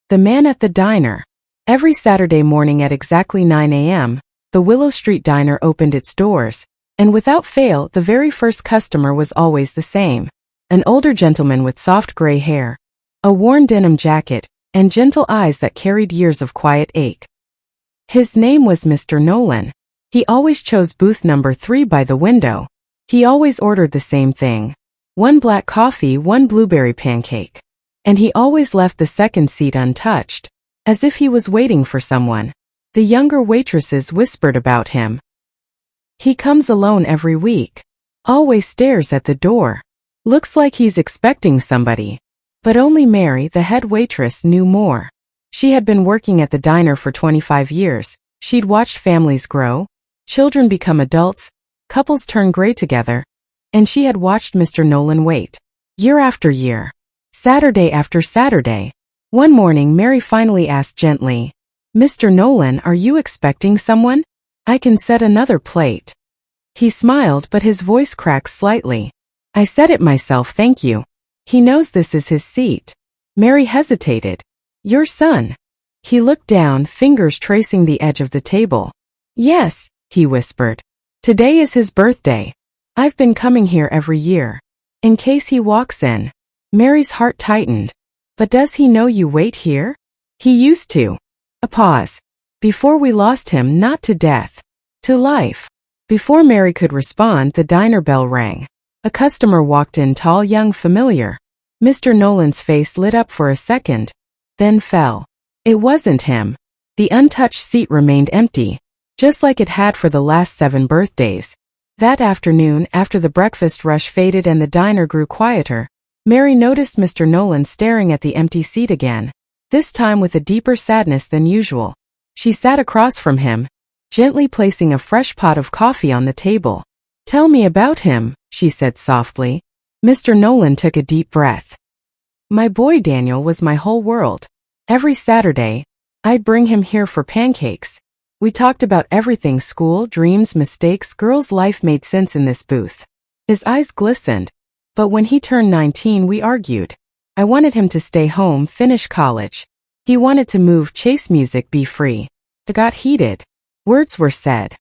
The Man at the Diner. Every Saturday morning at exactly 9 a.m., the Willow Street Diner opened its doors, and without fail, the very first customer was always the same. An older gentleman with soft gray hair, a worn denim jacket, and gentle eyes that carried years of quiet ache. His name was Mr. Nolan. He always chose booth number 3 by the window. He always ordered the same thing. 1 black coffee, 1 blueberry pancake. And he always left the second seat untouched, as if he was waiting for someone. The younger waitresses whispered about him. He comes alone every week. Always stares at the door. Looks like he's expecting somebody. But only Mary, the head waitress, knew more. She had been working at the diner for 25 years. She'd watched families grow, children become adults, couples turn gray together, and she had watched Mr. Nolan wait. Year after year. Saturday after Saturday. One morning Mary finally asked gently, "Mr. Nolan, are you expecting someone? I can set another plate." He smiled, but his voice cracked slightly. "I said it myself, thank you. He knows this is his seat." Mary hesitated. "Your son?" He looked down, fingers tracing the edge of the table. "Yes," he whispered. "Today is his birthday. I've been coming here every year. In case he walks in." Mary's heart tightened. "But does he know you wait here?" "He used to." A pause. "Before we lost him, not to death. To life." Before Mary could respond, the diner bell rang. A customer walked in, tall, young, familiar. Mr. Nolan's face lit up for a second, then fell. It wasn't him. The untouched seat remained empty, just like it had for the last 7 birthdays. That afternoon, after the breakfast rush faded and the diner grew quieter, Mary noticed Mr. Nolan staring at the empty seat again, this time with a deeper sadness than usual. She sat across from him, gently placing a fresh pot of coffee on the table. "Tell me about him," she said softly. Mr. Nolan took a deep breath. "My boy Daniel was my whole world. Every Saturday, I'd bring him here for pancakes. We talked about everything: school, dreams, mistakes. Girls' life made sense in this booth." His eyes glistened. "But when he turned 19, we argued. I wanted him to stay home, finish college. He wanted to move, chase music, be free. It got heated. Words were said.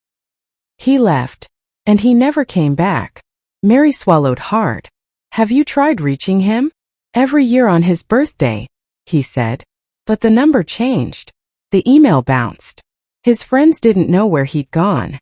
He left. And he never came back." Mary swallowed hard. "Have you tried reaching him?" "Every year on his birthday," he said. "But the number changed. The email bounced. His friends didn't know where he'd gone."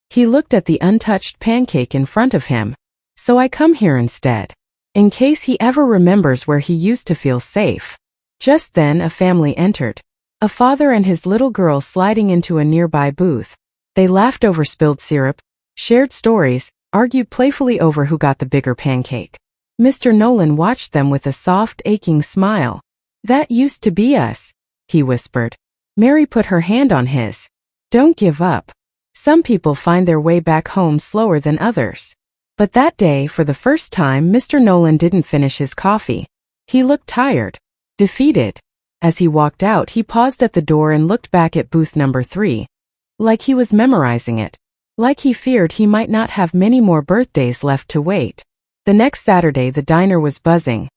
He looked at the untouched pancake in front of him. "So I come here instead. In case he ever remembers where he used to feel safe." Just then a family entered. A father and his little girl sliding into a nearby booth. They laughed over spilled syrup, shared stories, argued playfully over who got the bigger pancake. Mr. Nolan watched them with a soft, aching smile. "That used to be us," he whispered. Mary put her hand on his. "Don't give up. Some people find their way back home slower than others." But that day, for the first time, Mr. Nolan didn't finish his coffee. He looked tired, defeated. As he walked out, he paused at the door and looked back at booth number 3. Like he was memorizing it. Like he feared he might not have many more birthdays left to wait. The next Saturday, the diner was buzzing.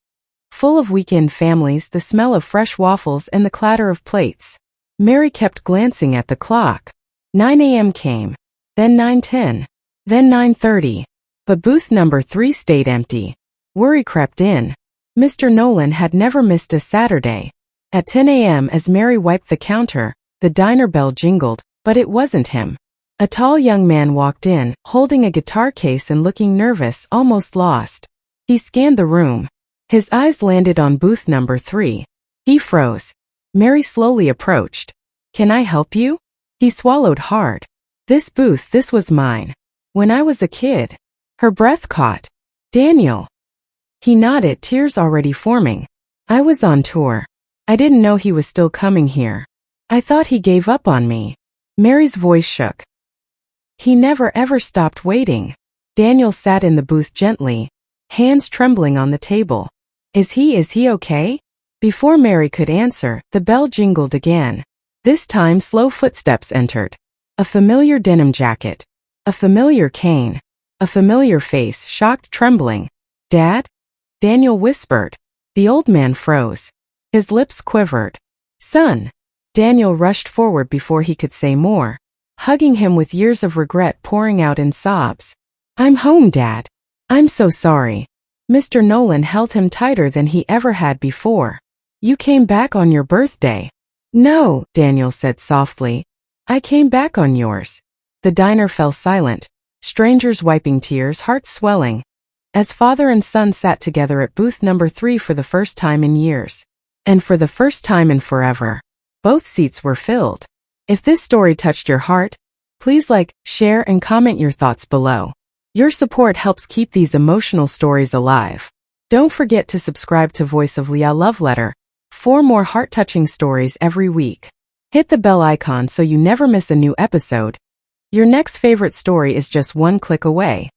Full of weekend families, the smell of fresh waffles and the clatter of plates. Mary kept glancing at the clock. 9 a.m. came. Then 9:10. Then 9:30. But booth number 3 stayed empty. Worry crept in. Mr. Nolan had never missed a Saturday. At 10 a.m., as Mary wiped the counter, the diner bell jingled, but it wasn't him. A tall young man walked in, holding a guitar case and looking nervous, almost lost. He scanned the room. His eyes landed on booth number 3. He froze. Mary slowly approached. "Can I help you?" He swallowed hard. "This booth, this was mine. When I was a kid." Her breath caught. "Daniel." He nodded, tears already forming. "I was on tour. I didn't know he was still coming here. I thought he gave up on me." Mary's voice shook. "He never ever stopped waiting." Daniel sat in the booth gently, hands trembling on the table. Is he okay?" Before Mary could answer, the bell jingled again. This time slow footsteps entered. A familiar denim jacket. A familiar cane. A familiar face, shocked, trembling. "Dad?" Daniel whispered. The old man froze. His lips quivered. Son! Daniel rushed forward before he could say more, hugging him with years of regret pouring out in sobs. I'm home, Dad. I'm so sorry. Mr. Nolan held him tighter than he ever had before. You came back on your birthday. No, Daniel said softly. I came back on yours. The diner fell silent, strangers wiping tears, hearts swelling, as father and son sat together at booth number 3 for the first time in years. And for the first time in forever, both seats were filled. If this story touched your heart, please like, share, and comment your thoughts below. Your support helps keep these emotional stories alive. Don't forget to subscribe to Voice of Leah Love Letter for more heart-touching stories every week. Hit the bell icon so you never miss a new episode. Your next favorite story is just one click away.